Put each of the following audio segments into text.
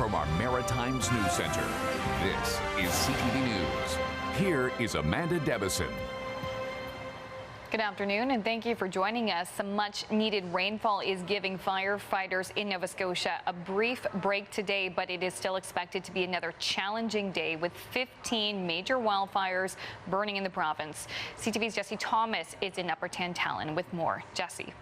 from our Maritimes News Center. This is CTV News. Here is Amanda Debison. Good afternoon, and thank you for joining us. Some much-needed rainfall is giving firefighters in Nova Scotia a brief break today, but it is still expected to be another challenging day with 15 major wildfires burning in the province. CTV's Jesse Thomas is in Upper Tantallon with more. Jesse.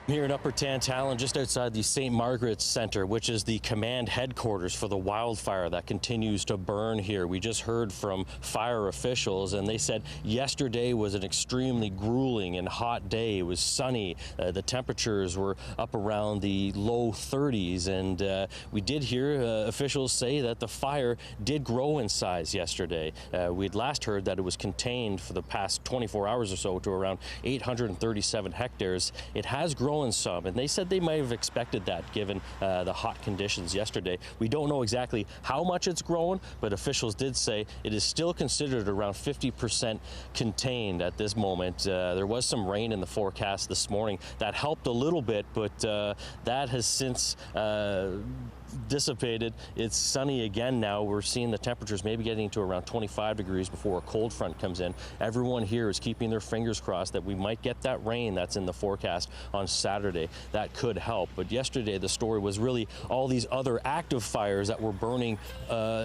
Here in Upper Tantallon, just outside the St. Margaret's Centre, which is the command headquarters for the wildfire that continues to burn here. We just heard from fire officials, and they said yesterday was an extremely grueling and hot day. It was sunny. The temperatures were up around the low 30s, and we did hear officials say that the fire did grow in size yesterday. We'd last heard that it was contained for the past 24 hours or so to around 837 hectares. It has grown some, and they said they might have expected that given the hot conditions yesterday. We don't know exactly how much it's grown, but officials did say it is still considered around 50% contained at this moment. There was some rain in the forecast this morning that helped a little bit, but that has since dissipated. It's sunny again now. We're seeing the temperatures maybe getting to around 25 degrees before a cold front comes in. Everyone here is keeping their fingers crossed that we might get that rain that's in the forecast on Saturday. That could help. But yesterday the story was really all these other active fires that were burning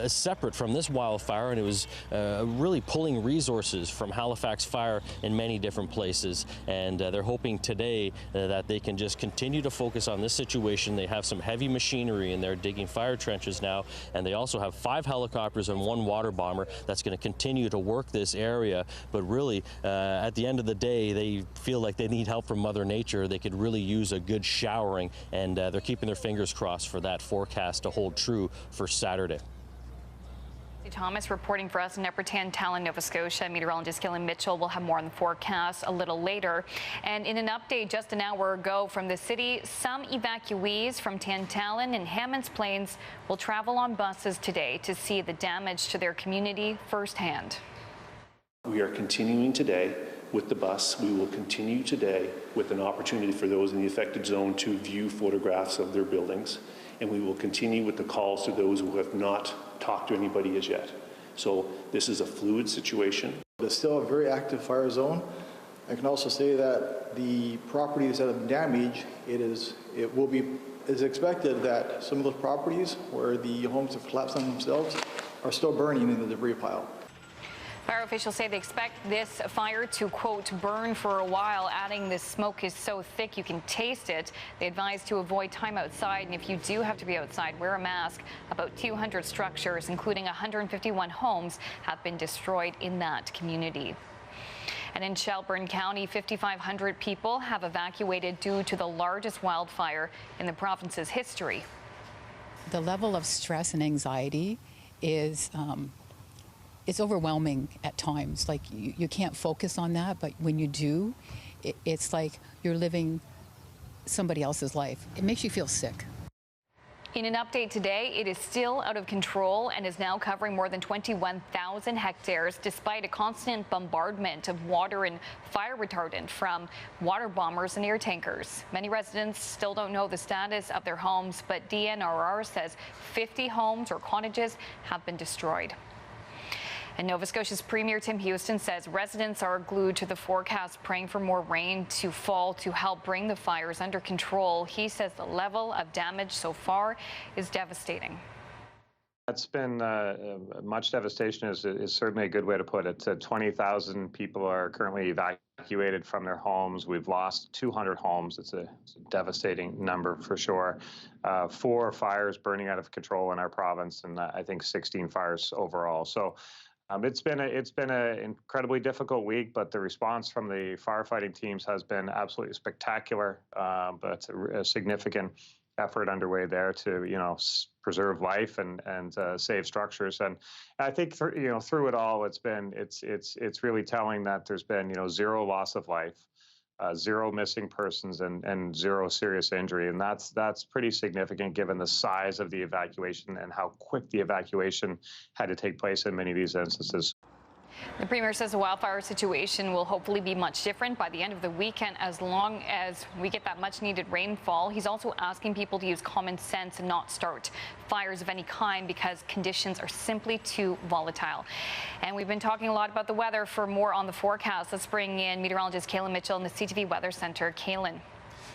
separate from this wildfire, and it was really pulling resources from Halifax Fire in many different places. And they're hoping today that they can just continue to focus on this situation. They have some heavy machinery in there digging fire trenches now, and they also have 5 helicopters and 1 water bomber that's going to continue to work this area. But really, at the end of the day, they feel like they need help from Mother Nature. They could really use a good showering, and they're keeping their fingers crossed for that forecast to hold true for Saturday. Thomas reporting for us in Upper Tantallon, Nova Scotia. Meteorologist Gillian Mitchell will have more on the forecast a little later. And in an update just an hour ago from the city, some evacuees from Tantallon and Hammonds Plains will travel on buses today to see the damage to their community firsthand. We are continuing today with the bus. We will continue today with an opportunity for those in the affected zone to view photographs of their buildings. And we will continue with the calls to those who have not talked to anybody as yet. So this is a fluid situation. It's still a very active fire zone. I can also say that the properties that have damage, it is expected that some of those properties where the homes have collapsed on themselves are still burning in the debris pile. Fire officials say they expect this fire to, quote, burn for a while, adding this smoke is so thick you can taste it. They advise to avoid time outside, and if you do have to be outside, wear a mask. About 200 structures, including 151 homes, have been destroyed in that community. And in Shelburne County, 5,500 people have evacuated due to the largest wildfire in the province's history. The level of stress and anxiety is it's overwhelming at times. Like you can't focus on that, but when you do, it's like you're living somebody else's life. It makes you feel sick. In an update today, it is still out of control and is now covering more than 21,000 hectares despite a constant bombardment of water and fire retardant from water bombers and air tankers. Many residents still don't know the status of their homes, but DNRR says 50 homes or cottages have been destroyed. And Nova Scotia's Premier Tim Houston says residents are glued to the forecast, praying for more rain to fall to help bring the fires under control. He says the level of damage so far is devastating. That's been much devastation is certainly a good way to put it. 20,000 people are currently evacuated from their homes. We've lost 200 homes. It's a devastating number for sure. 4 fires burning out of control in our province, and I think 16 fires overall. So it's been an incredibly difficult week, but the response from the firefighting teams has been absolutely spectacular. But a significant effort underway there to preserve life and save structures. And I think through it all, it's really telling that there's been 0 loss of life. 0 missing persons and 0 serious injury, and that's pretty significant given the size of the evacuation and how quick the evacuation had to take place in many of these instances. The Premier says the wildfire situation will hopefully be much different by the end of the weekend as long as we get that much needed rainfall. He's also asking people to use common sense and not start fires of any kind because conditions are simply too volatile. And we've been talking a lot about the weather. For more on the forecast, let's bring in meteorologist Kaylin Mitchell in the CTV Weather Center. Kaylin.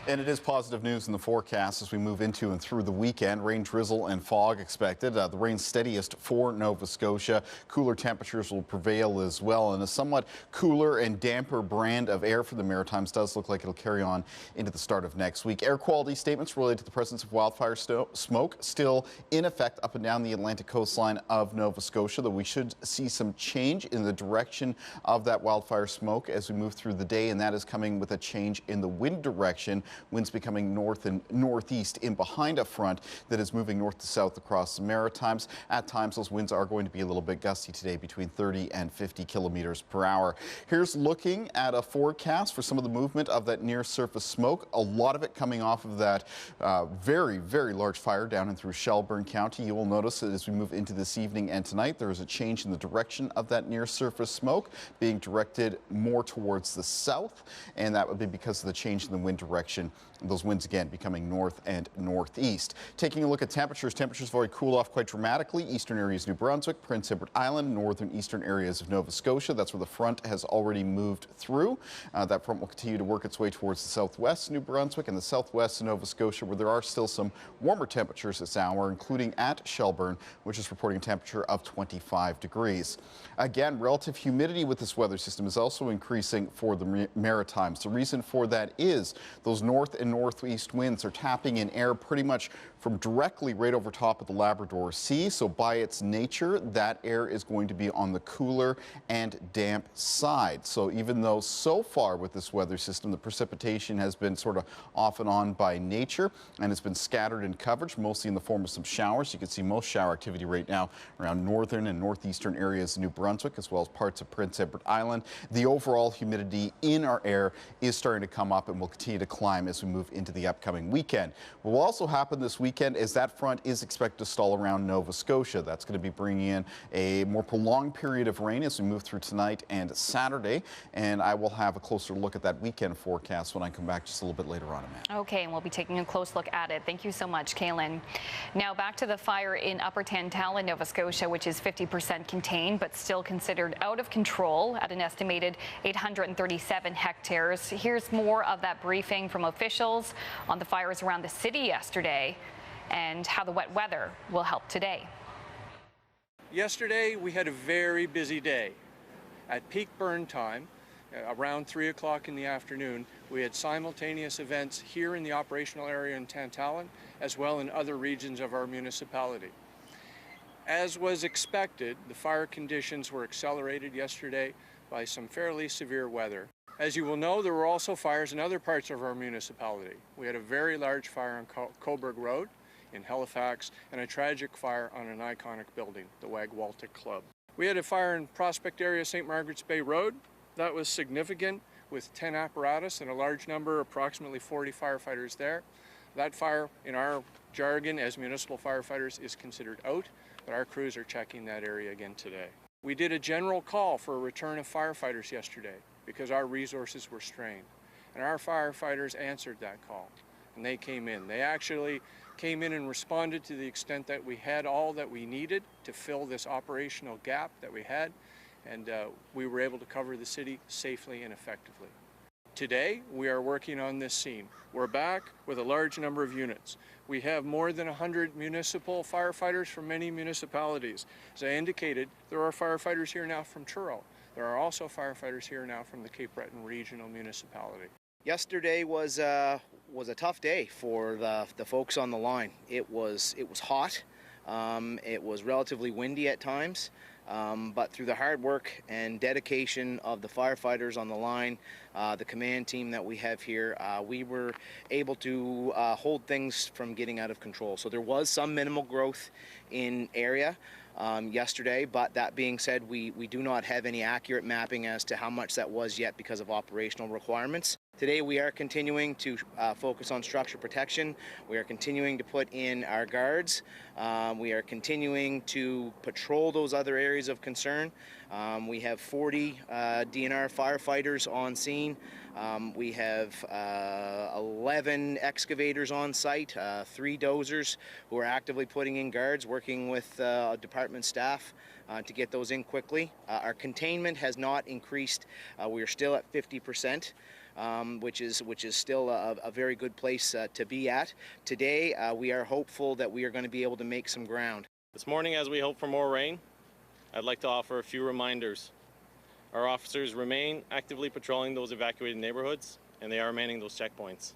And it is positive news in the forecast as we move into and through the weekend. Rain, drizzle and fog expected. The rain steadiest for Nova Scotia. Cooler temperatures will prevail as well. And a somewhat cooler and damper brand of air for the Maritimes does look like it'll carry on into the start of next week. Air quality statements related to the presence of wildfire smoke still in effect up and down the Atlantic coastline of Nova Scotia, though we should see some change in the direction of that wildfire smoke as we move through the day. And that is coming with a change in the wind direction. Winds becoming north and northeast in behind a front that is moving north to south across the Maritimes. At times, those winds are going to be a little bit gusty today, between 30 and 50 kilometers per hour. Here's looking at a forecast for some of the movement of that near surface smoke. A lot of it coming off of that very, very large fire down and through Shelburne County. You will notice that as we move into this evening and tonight, there is a change in the direction of that near surface smoke being directed more towards the south, and that would be because of the change in the wind direction. Those winds again becoming north and northeast. Taking a look at temperatures, temperatures already cooled off quite dramatically. Eastern areas of New Brunswick, Prince Edward Island, northern eastern areas of Nova Scotia. That's where the front has already moved through. That front will continue to work its way towards the southwest New Brunswick and the southwest of Nova Scotia, where there are still some warmer temperatures this hour, including at Shelburne, which is reporting a temperature of 25 degrees. Again, relative humidity with this weather system is also increasing for the Maritimes. The reason for that is those north and northeast winds are tapping in air pretty much from directly right over top of the Labrador Sea. So by its nature, that air is going to be on the cooler and damp side. So even though so far with this weather system, the precipitation has been sort of off and on by nature and has been scattered in coverage, mostly in the form of some showers. You can see most shower activity right now around northern and northeastern areas of New Brunswick, as well as parts of Prince Edward Island. The overall humidity in our air is starting to come up and will continue to climb as we move into the upcoming weekend. What will also happen this weekend is that front is expected to stall around Nova Scotia. That's going to be bringing in a more prolonged period of rain as we move through tonight and Saturday. And I will have a closer look at that weekend forecast when I come back just a little bit later on, Amanda. Okay, and we'll be taking a close look at it. Thank you so much, Kaylin. Now back to the fire in Upper Tantramar, Nova Scotia, which is 50% contained, but still considered out of control at an estimated 837 hectares. Here's more of that briefing from officials on the fires around the city yesterday and how the wet weather will help today. Yesterday we had a very busy day. At peak burn time, around 3 o'clock in the afternoon, we had simultaneous events here in the operational area in Tantramar, as well in other regions of our municipality. As was expected, the fire conditions were accelerated yesterday by some fairly severe weather. As you will know, there were also fires in other parts of our municipality. We had a very large fire on Coburg Road in Halifax and a tragic fire on an iconic building, the Wagwaltic Club. We had a fire in Prospect area, St. Margaret's Bay Road. That was significant with 10 apparatus and a large number, approximately 40 firefighters there. That fire, in our jargon as municipal firefighters, is considered out, but our crews are checking that area again today. We did a general call for a return of firefighters yesterday because our resources were strained. And our firefighters answered that call, and they came in. They actually came in and responded to the extent that we had all that we needed to fill this operational gap that we had, and we were able to cover the city safely and effectively. Today, we are working on this scene. We're back with a large number of units. We have more than 100 municipal firefighters from many municipalities. As I indicated, there are firefighters here now from Truro. There are also firefighters here now from the Cape Breton Regional Municipality. Yesterday was a tough day for the folks on the line. It was hot. It was relatively windy at times. But through the hard work and dedication of the firefighters on the line, the command team that we have here, we were able to hold things from getting out of control. So there was some minimal growth in area yesterday, but that being said, we do not have any accurate mapping as to how much that was yet because of operational requirements. Today we are continuing to focus on structure protection. We are continuing to put in our guards. We are continuing to patrol those other areas of concern. We have 40 DNR firefighters on scene. We have 11 excavators on site, 3 dozers who are actively putting in guards, working with department staff to get those in quickly. Our containment has not increased. We are still at 50%. Which is still a very good place to be at. Today, we are hopeful that we are going to be able to make some ground. This morning, as we hope for more rain, I'd like to offer a few reminders. Our officers remain actively patrolling those evacuated neighborhoods, and they are manning those checkpoints.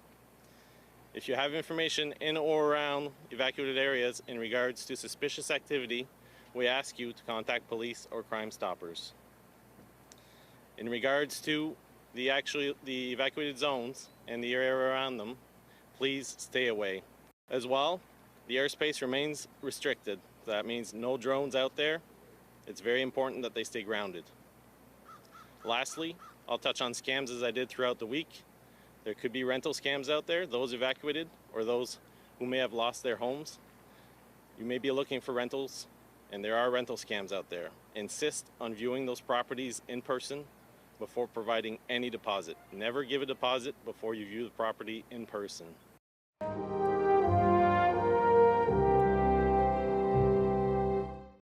If you have information in or around evacuated areas in regards to suspicious activity, we ask you to contact police or Crime Stoppers. In regards to the evacuated zones and the area around them, please stay away. As well, the airspace remains restricted. That means no drones out there. It's very important that they stay grounded. Lastly, I'll touch on scams as I did throughout the week. There could be rental scams out there, those evacuated or those who may have lost their homes. You may be looking for rentals, and there are rental scams out there. Insist on viewing those properties in person before providing any deposit. Never give a deposit before you view the property in person.